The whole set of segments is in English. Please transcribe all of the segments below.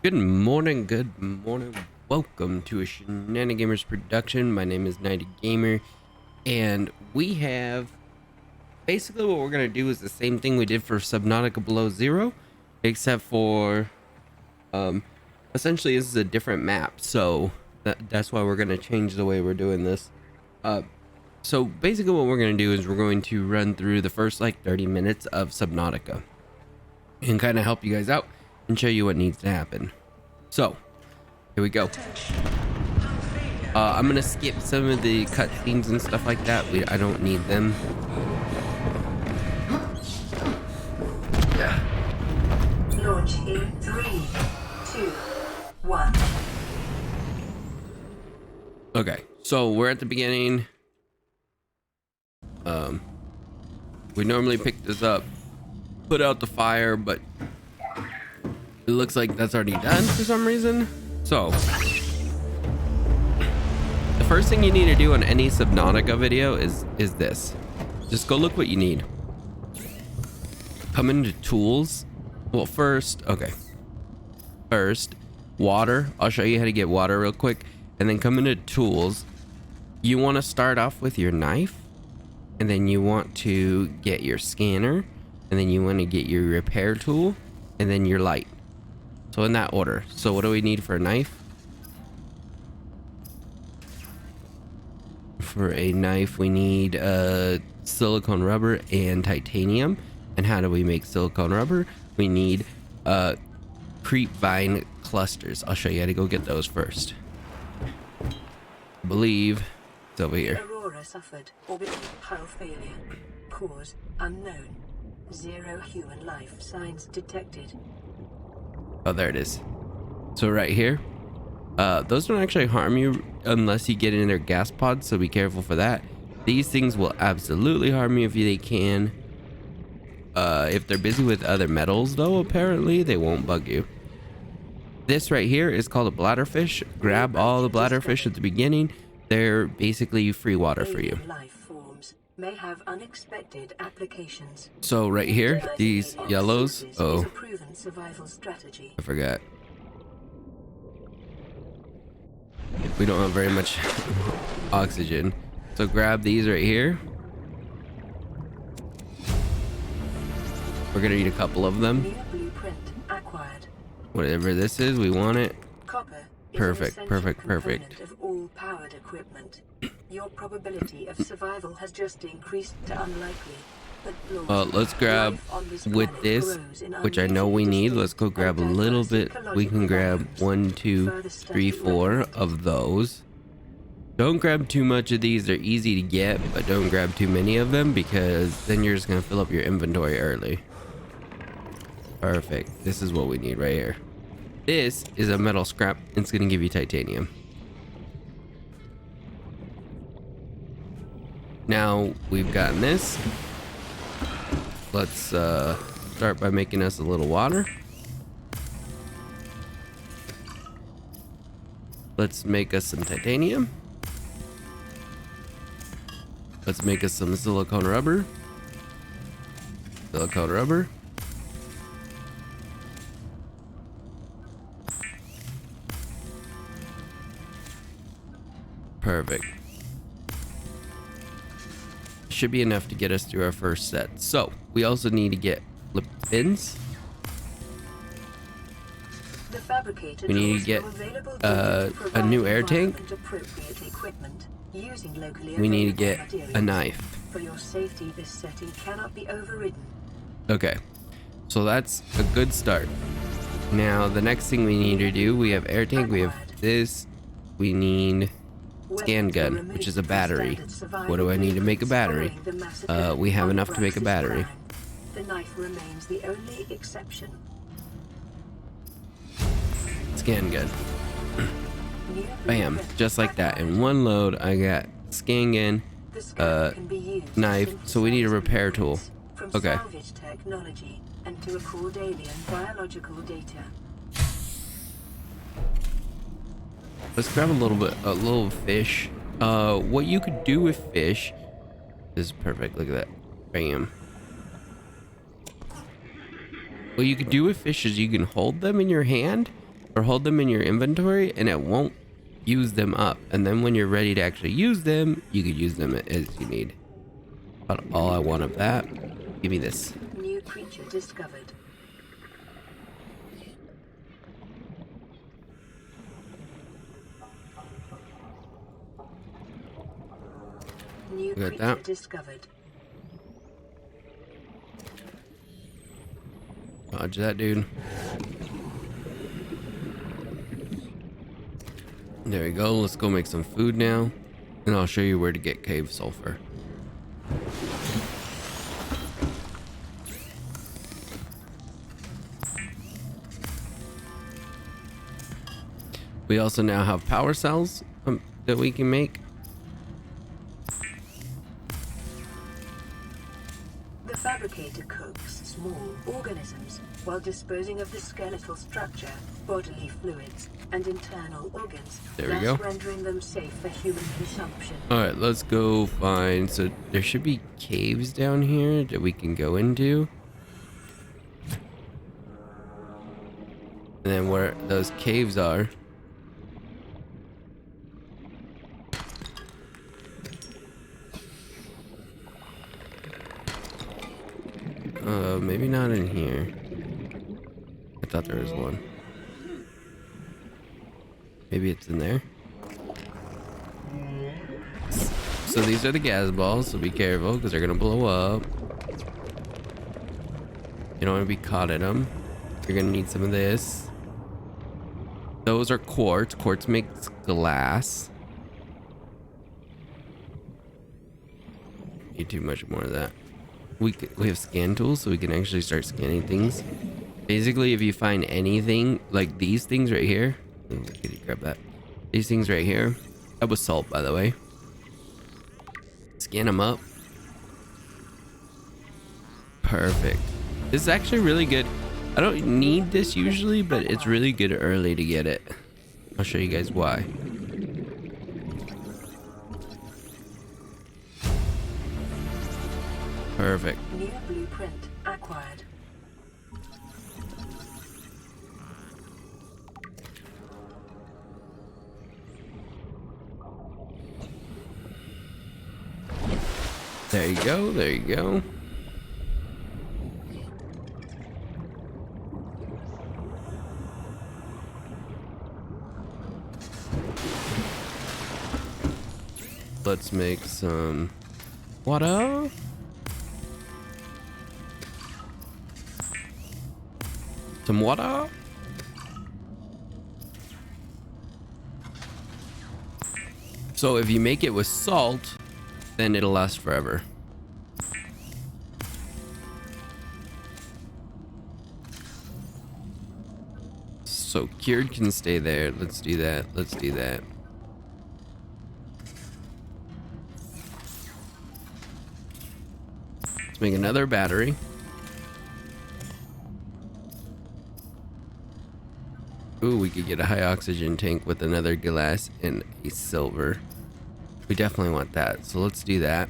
Good morning, good morning. Welcome to a Shenanigamers production. My name is Knightedgamer, and we have basically what we're gonna do is the same thing we did for Subnautica Below Zero, except for essentially this is a different map. So that's why we're gonna change the way we're doing this. So basically what we're gonna do is we're going to run through the first like 30 minutes of Subnautica and kind of help you guys out and show you what needs to happen. So here we go. I'm gonna skip some of the cutscenes and stuff like that. I don't need them. Launch in 3, 2, 1. Okay, so we're at the beginning. We normally pick this up, put out the fire, but it looks like that's already done for some reason. So the first thing you need to do on any Subnautica video is this. Just go look what you need. Come into tools. Well, first water. I'll show you how to get water real quick, and then come into tools. You want to start off with your knife, and then you want to get your scanner, and then you want to get your repair tool, and then your light. So in that order. So what do we need for a knife? For a knife we need silicone rubber and titanium. And how do we make silicone rubber? We need creep vine clusters. I'll show you how to go get those first. I believe it's over here. Aurora suffered orbital hull failure. Cause unknown. 0 human life signs detected. Oh, there it is. So right here, those don't actually harm you unless you get in their gas pods, so be careful for that. These things will absolutely harm you if they can. If they're busy with other metals, though, apparently they won't bug you. This right here is called a bladderfish. Grab all the bladderfish at the beginning. They're basically free water for you. Life forms may have unexpected applications. So right here, these yellows. Oh, a proven survival strategy. I forgot. We don't have very much oxygen. So grab these right here. We're gonna need a couple of them. New blueprint acquired. Whatever this is, we want it. Copper is Perfect, an essential perfect, perfect. component of all powered equipment. Your probability of survival has just increased to unlikely. But Let's grab life on this with planet this, grows in which I know we need. Let's go grab a little bit. We can grab 1, 2, 3, 4 of those. Don't grab too much of these. They're easy to get, but don't grab too many of them because then you're just gonna fill up your inventory early. Perfect. This is what we need right here. This is a metal scrap. It's gonna give you titanium. Now we've gotten this. Let's start by making us a little water. Let's make us some titanium. Let's make us some silicone rubber. Silicone rubber. Perfect. Should be enough to get us through our first set. So we also need to get lip pins. We need to get a new air tank. We need to get a knife. For your safety, this setting cannot be overridden. Okay, so that's a good start. Now the next thing we need to do, we have air tank, we have this, we need scan gun, which is a battery. What do I need to make a battery? We have enough to make a battery. The knife remains the only exception. Scan gun. Bam, just like that. In one load, I got scan gun, knife. So we need a repair tool. Okay. Technology and to record alien biological data. Let's grab a little fish. What you could do with fish is perfect. Look at that. Bam. What you can do with fish is you can hold them in your hand or hold them in your inventory and it won't use them up. And then when you're ready to actually use them, you could use them as you need. But all I want of that, give me this. New creature discovered. New Got creature that. discovered. Dodge that, dude. There we go. Let's go make some food now. And I'll show you where to get cave sulfur. We also now have power cells that we can make. The fabricator cooks small organisms while disposing of the skeletal structure, bodily fluids, and internal organs, There we thus go. rendering them safe for human consumption. All right, let's go find. So there should be caves down here that we can go into. And then where those caves are. Maybe not in here. I thought there was one. Maybe it's in there. So these are the gas balls, so be careful because they're gonna blow up. You don't want to be caught in them. You're gonna need some of this. Those are quartz. Quartz makes glass. Need too much more of that. We have scan tools, so we can actually start scanning things. Basically, if you find anything like these things right here, can you grab that? These things right here. That was salt, by the way. Scan them up. Perfect. This is actually really good. I don't need this usually, but it's really good early to get it. I'll show you guys why. Perfect. New blueprint acquired. There you go. There you go. Let's make some water. Some water. So if you make it with salt, then it'll last forever. So cured can stay there. Let's do that. Let's do that. Let's make another battery. Ooh, we could get a high oxygen tank with another glass and a silver. We definitely want that, so let's do that.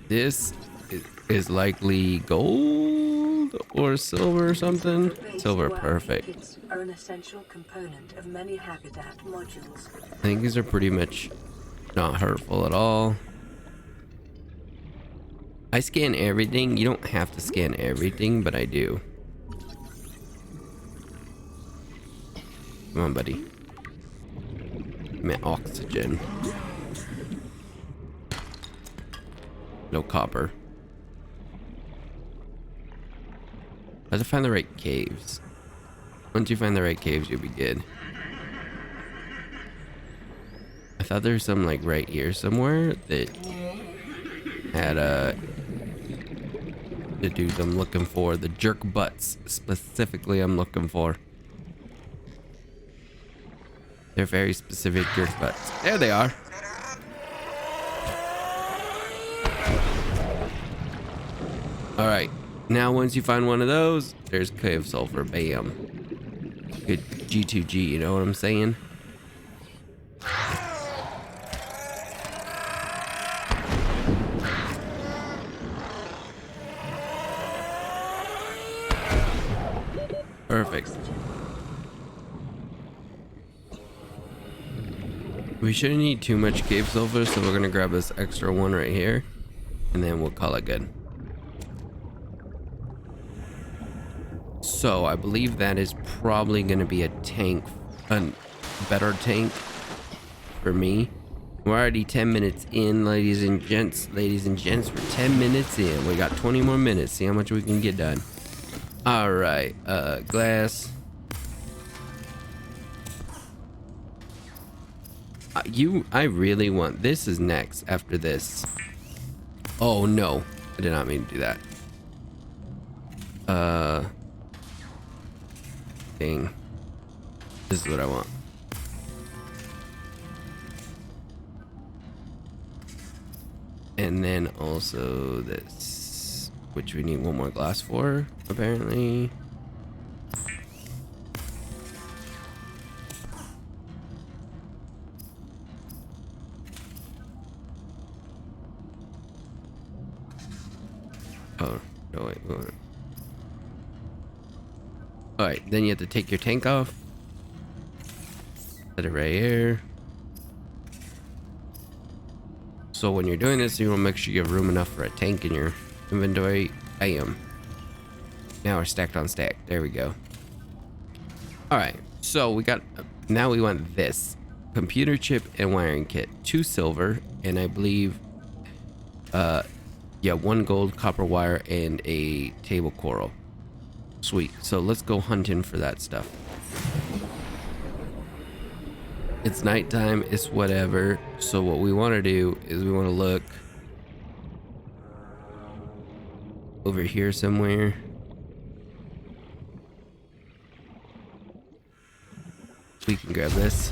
This is likely gold or silver or something. Silver, perfect. Kits are an essential component of many habitat modules. I think these are pretty much not hurtful at all. I scan everything. You don't have to scan everything, but I do. Come on, buddy. My oxygen. No copper. I have to find the right caves. Once you find the right caves, you'll be good. I thought there was some like right here somewhere that had the dudes I'm looking for, the jerk butts specifically I'm looking for. They're very specific jerk butts. There they are. All right. Now, once you find one of those, there's cave sulfur. Bam. Good G2G, you know what I'm saying? Perfect. We shouldn't need too much cave silver, so we're gonna grab this extra one right here, and then we'll call it good. So I believe that is probably gonna be a tank, a better tank for me. We're already 10 minutes in, ladies and gents. Ladies and gents, we're 10 minutes in. We got 20 more minutes. See how much we can get done. All right, glass. I really want, this is next after this. Oh no, I did not mean to do that. Dang. This is what I want. And then also this, which we need one more glass for, apparently. Oh, no, wait. Alright, then you have to take your tank off. Set it right here. So when you're doing this, you want to make sure you have room enough for a tank in your inventory. Bam. Now we're stacked on stack. There we go. Alright, so we got, now we want this. Computer chip and wiring kit. 2 silver, and I believe, yeah, 1 gold, copper wire, and a table coral. Sweet. So let's go hunting for that stuff. It's nighttime, it's whatever. So what we want to do is we want to look over here somewhere. We can grab this.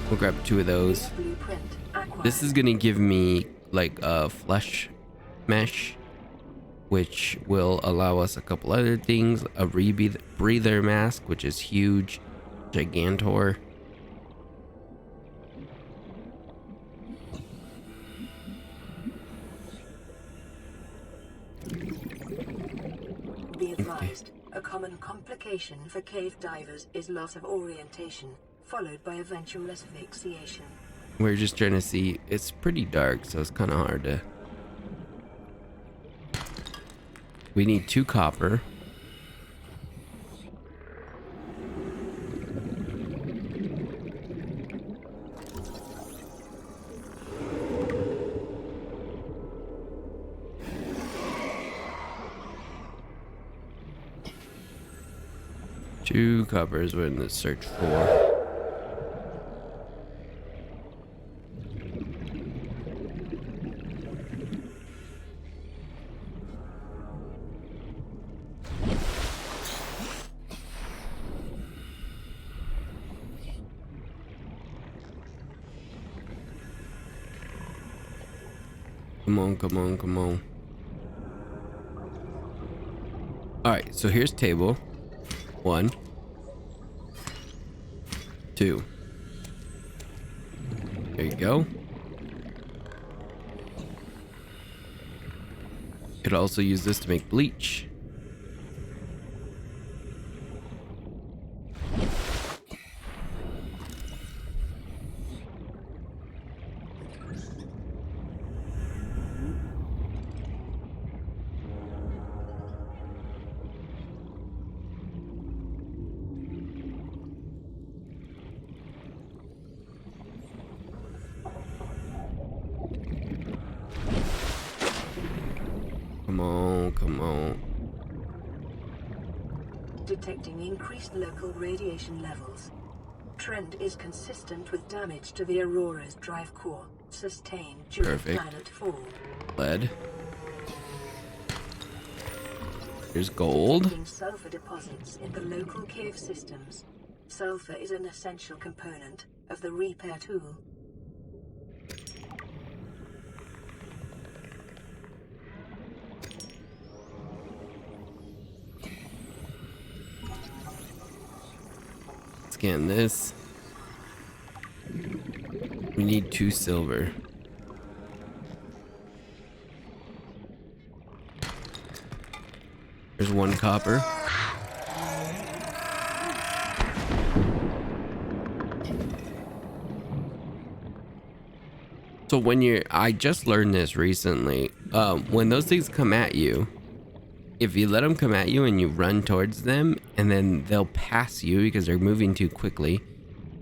We'll grab 2 of those. This is gonna give me like a flesh mesh, which will allow us a couple other things. A breather mask, which is huge. Gigantor. Be advised, a common complication for cave divers is loss of orientation, followed by eventual asphyxiation. We're just trying to see. It's pretty dark, so it's kind of hard to. We need 2 copper. Two coppers we're in the search for. Come on, come on, come on. Alright, so here's table. 1, 2. There you go. Could also use this to make bleach. Come on, come on. Detecting increased local radiation levels. Trend is consistent with damage to the Aurora's drive core, sustained during planet fall. Lead. Here's gold. Detecting sulfur deposits in the local cave systems. Sulfur is an essential component of the repair tool. scan this. We need 2 silver. There's 1 copper. So when I just learned this recently, when those things come at you, if you let them come at you and you run towards them, and then they'll pass you because they're moving too quickly,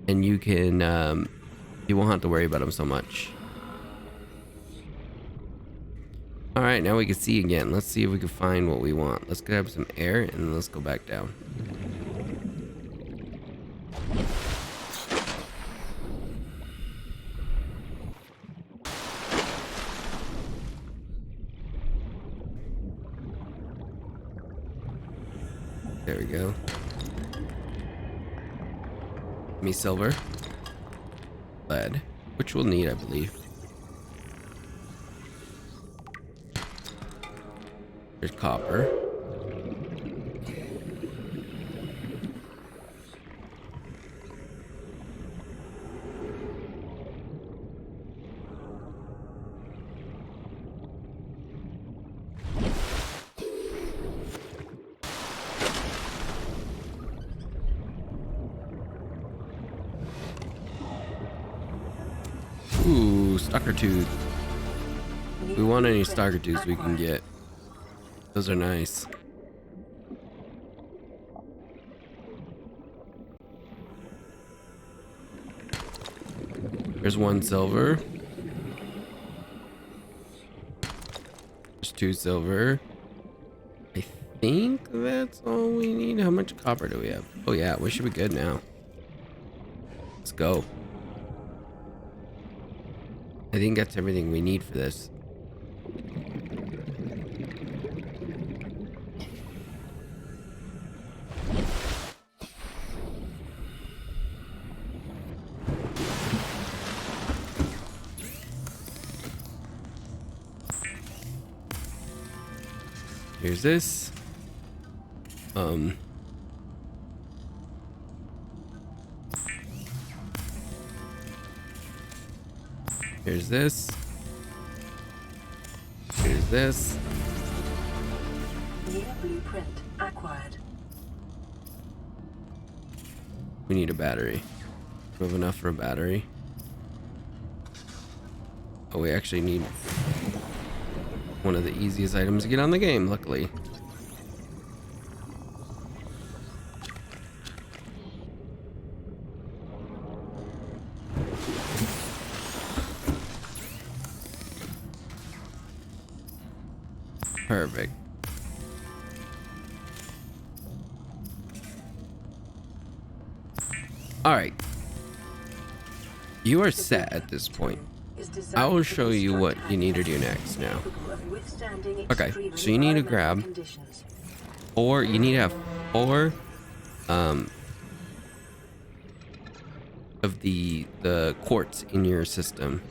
and you can, you won't have to worry about them so much. All right, now we can see again. Let's see if we can find what we want. Let's grab some air and then let's go back down. There we go. Give me silver. Lead, which we'll need, I believe. There's copper. Ooh, stalker tooth. If we want any stalker tooths we can get. Those are nice. There's 1 silver. There's 2 silver. I think that's all we need. How much copper do we have? Oh yeah, we should be good now. Let's go. I think that's everything we need for this. Here's this. Here's this. Here's this. New blueprint acquired. We need a battery. We have enough for a battery. Oh, we actually need one of the easiest items to get on the game, luckily. Perfect. All right. You are set at this point. I will show you what you need to do next now. Okay, so you need to grab 4, you need to have 4 of the quartz in your system.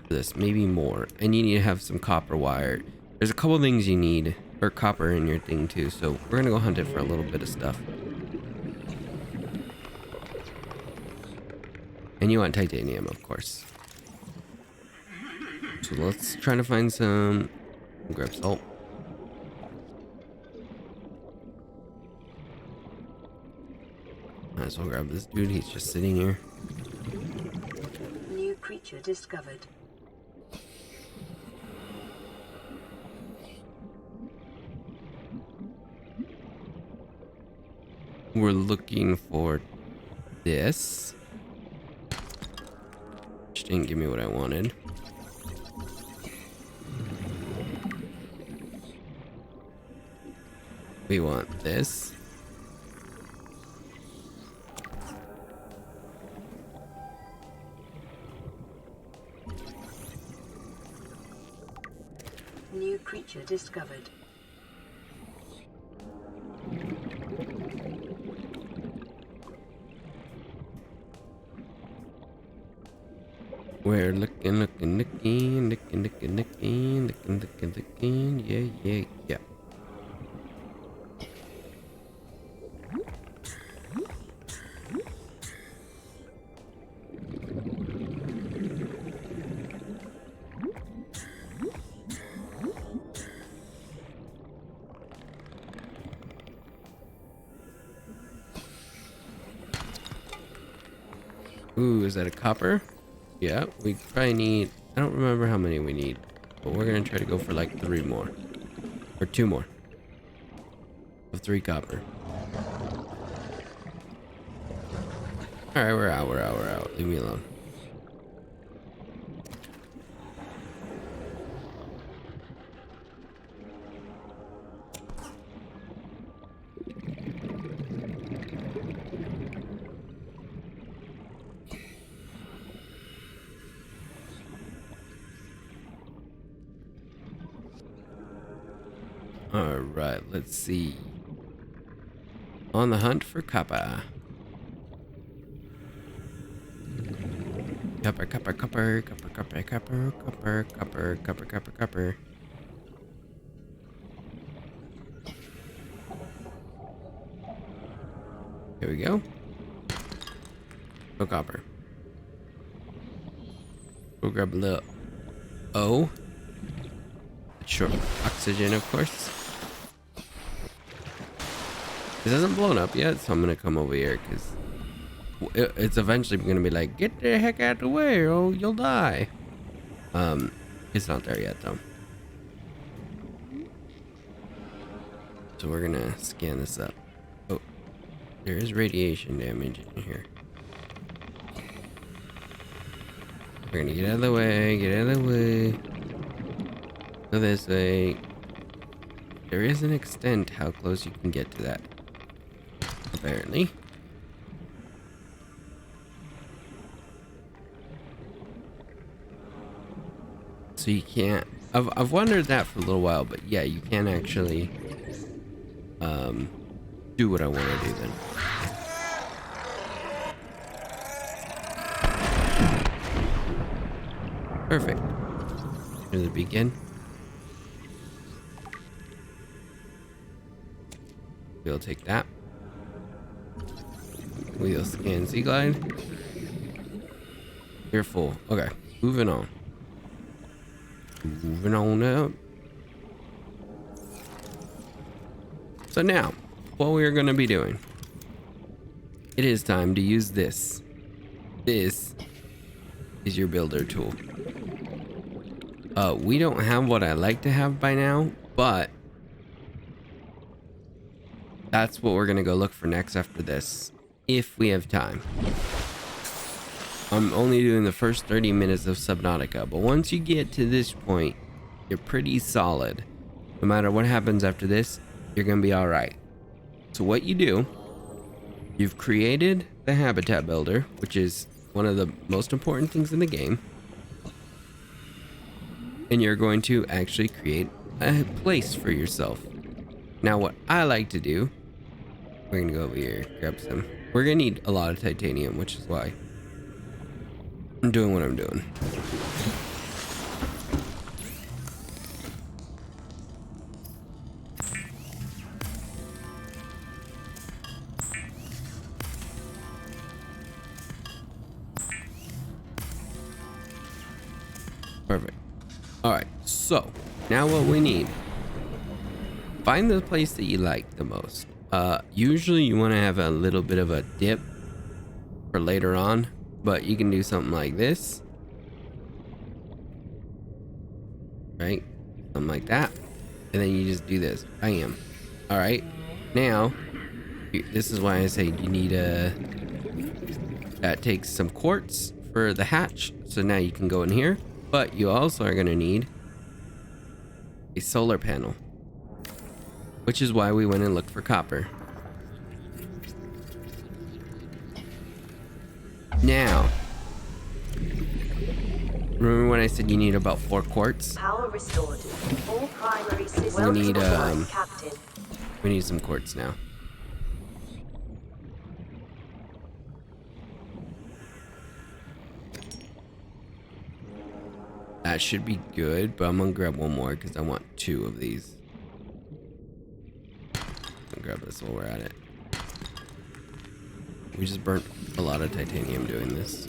This, maybe more. And you need to have some copper wire. There's a couple things you need, or copper in your thing too, so we're gonna go hunt it for a little bit of stuff. And you want titanium, of course. So let's try to find some. Grab salt. Might as well grab this dude, he's just sitting here. New creature discovered. We're looking for this. Which didn't give me what I wanted. We want this. New creature discovered. We're looking, yeah. Ooh, is that a copper? Yeah, we probably need, I don't remember how many we need, but we're gonna try to go for like 3 more. Or 2 more. Of 3 copper. Alright, we're out. Leave me alone. Alright, let's see. On the hunt for copper. Copper. Here we go. No copper. We'll grab a little O. Sure. Oxygen, of course. This hasn't blown up yet, so I'm gonna come over here because it's eventually gonna be like, get the heck out of the way or you'll die. It's not there yet though. So we're gonna scan this up. Oh, there is radiation damage in here. We're gonna get out of the way, Go this way. There is an extent how close you can get to that. Apparently. So you can't. I've wondered that for a little while, but yeah, you can actually do what I want to do then. Perfect. Here's the begin. We'll take that. We'll scan Sea Glide. You're full. Okay, moving on. Moving on up. So now, what we are going to be doing, it is time to use this. This is your builder tool. We don't have what I like to have by now, but that's what we're going to go look for next after this, if we have time. I'm only doing the first 30 minutes of Subnautica, but once you get to this point, you're pretty solid. No matter what happens after this, you're gonna be alright. So what you do, you've created the habitat builder, which is one of the most important things in the game. And you're going to actually create a place for yourself. Now what I like to do, we're gonna go over here, grab some. We're gonna need a lot of titanium, which is why I'm doing what I'm doing. Perfect. Alright, so now what we need. Find the place that you like the most. Usually you want to have a little bit of a dip for later on, but you can do something like this. Right? Something like that. And then you just do this. Bam. Alright. Now, this is why I say you need that takes some quartz for the hatch. So now you can go in here. But you also are going to need a solar panel. Which is why we went and looked for copper. Now, remember when I said you need about 4 quartz? Power restored. All primary systems. We need some quartz now. That should be good, but I'm gonna grab one more because I want 2 of these. I'll grab this while we're at it. We just burnt a lot of titanium doing this.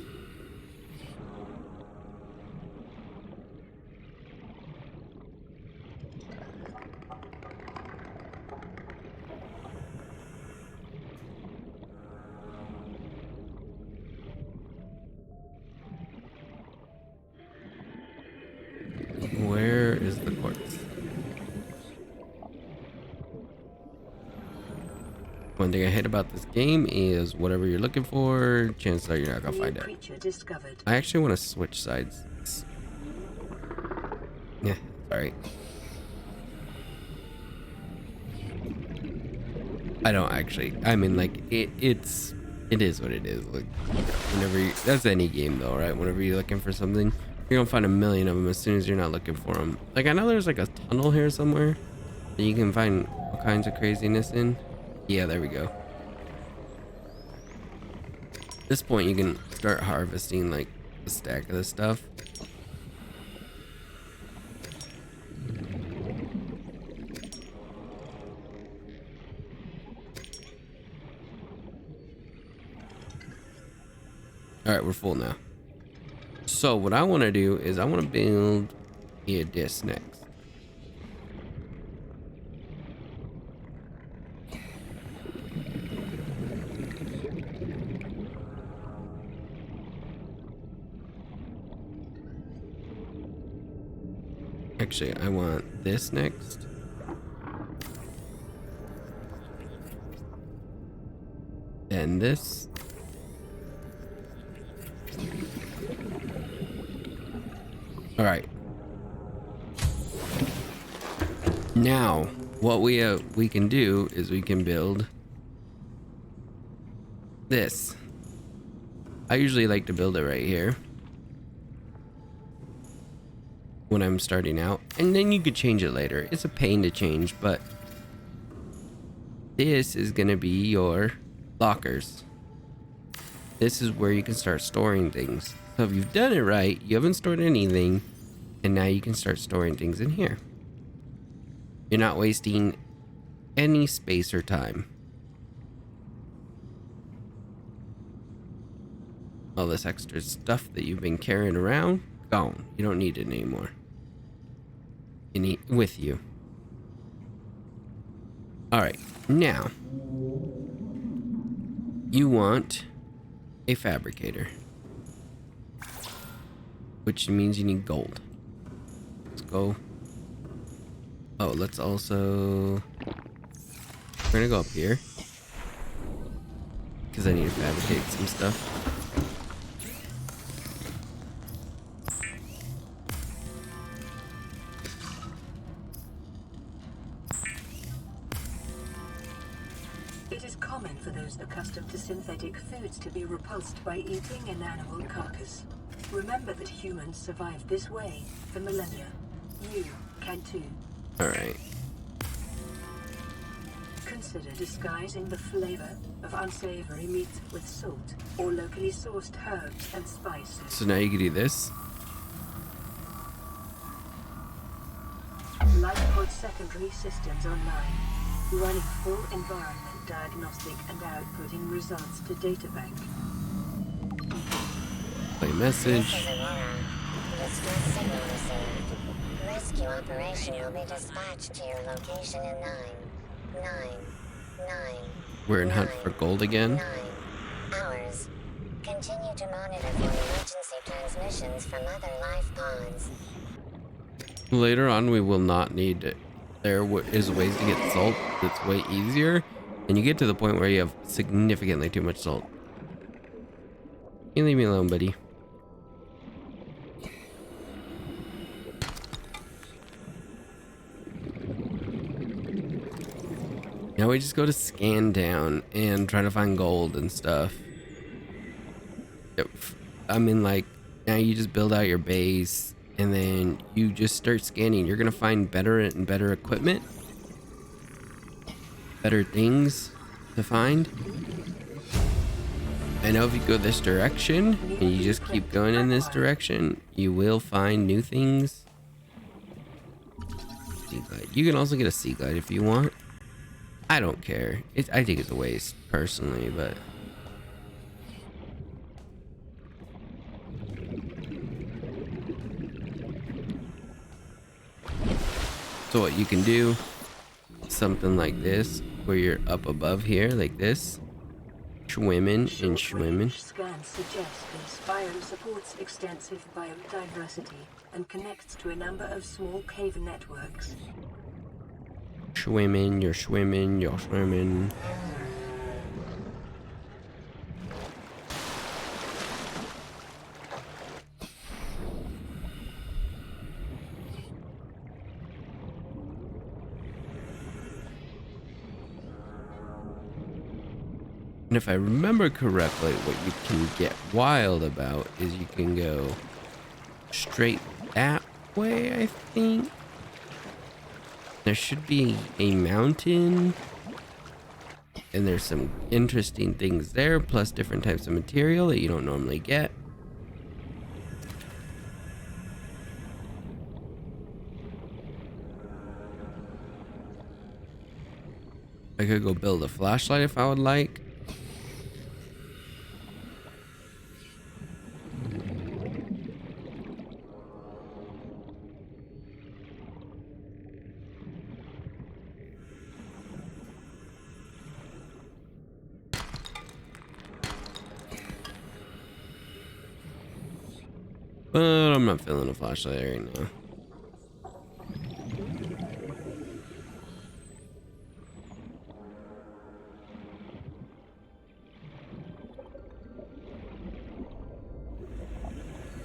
One thing I hate about this game is whatever you're looking for, chances are you're not gonna New find it. creature discovered. I actually want to switch sides. Yeah, alright. I don't actually. I mean, like it is what it is. Like whenever you, that's any game though, right? Whenever you're looking for something, you're gonna find a million of them as soon as you're not looking for them. Like I know there's like a tunnel here somewhere that you can find all kinds of craziness in. Yeah, there we go. At this point, you can start harvesting like a stack of this stuff. All right, we're full now. So what I want to do is I want to build this next. Actually, I want this next. And this. All right. Now, what we can do is we can build this. I usually like to build it right here when I'm starting out, and then you could change it later. It's a pain to change, but this is gonna be your lockers. This is where you can start storing things. So if you've done it right, you haven't stored anything, and now you can start storing things in here. You're not wasting any space or time. All this extra stuff that you've been carrying around, gone. You don't need it anymore. You need with you. All right, now you want a fabricator, which means you need gold. Let's go. Oh, let's also, we're gonna go up here because I need to fabricate some stuff. It is common for those accustomed to synthetic foods to be repulsed by eating an animal carcass. Remember that humans survived this way for millennia. You can too. Alright. Consider disguising the flavor of unsavory meat with salt or locally sourced herbs and spices. So now you can do this. Lifepod secondary systems online, running full environment diagnostic and outputting results to databank. Play message. This is Aurora. Distress signal received. Rescue operation will be dispatched to your location in 9 We're in hunt for gold again. hours. Continue to monitor for emergency transmissions from other life pods. Later on, we will not need it. There is ways to get salt that's way easier, and you get to the point where you have significantly too much salt. You leave me alone, buddy. Now we just go to scan down and try to find gold and stuff. I mean, like, now you just build out your base and then you just start scanning. You're gonna find better and better equipment, better things to find. I know if you go this direction and you just keep going in this direction, you will find new things. Sea glide. You can also get a sea glide if you want. I don't care. I think it's a waste personally, but so what you can do, something like this, where you're up above here like this, swimming and swimming. Scans suggest this biome supports extensive biodiversity and connects to a number of small cave networks. Swimming, you're swimming, you're swimming. And if I remember correctly, what you can get wild about is you can go straight that way, I think. There should be a mountain. And there's some interesting things there, plus different types of material that you don't normally get. I could go build a flashlight if I would like. But I'm not feeling a flashlight right now.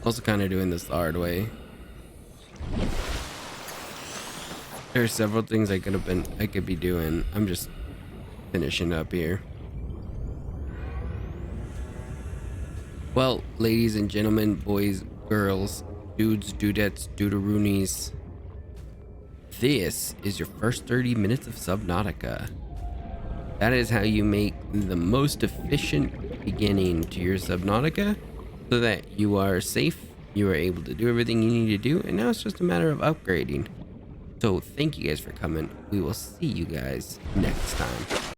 Also kind of doing this the hard way. There are several things I could be doing. I'm just finishing up here. Well, ladies and gentlemen, boys, girls, dudes, dudettes, duderoonies, this is your first 30 minutes of Subnautica. That is how you make the most efficient beginning to your Subnautica, so that you are safe, you are able to do everything you need to do, and now it's just a matter of upgrading. So thank you guys for coming. We will see you guys next time.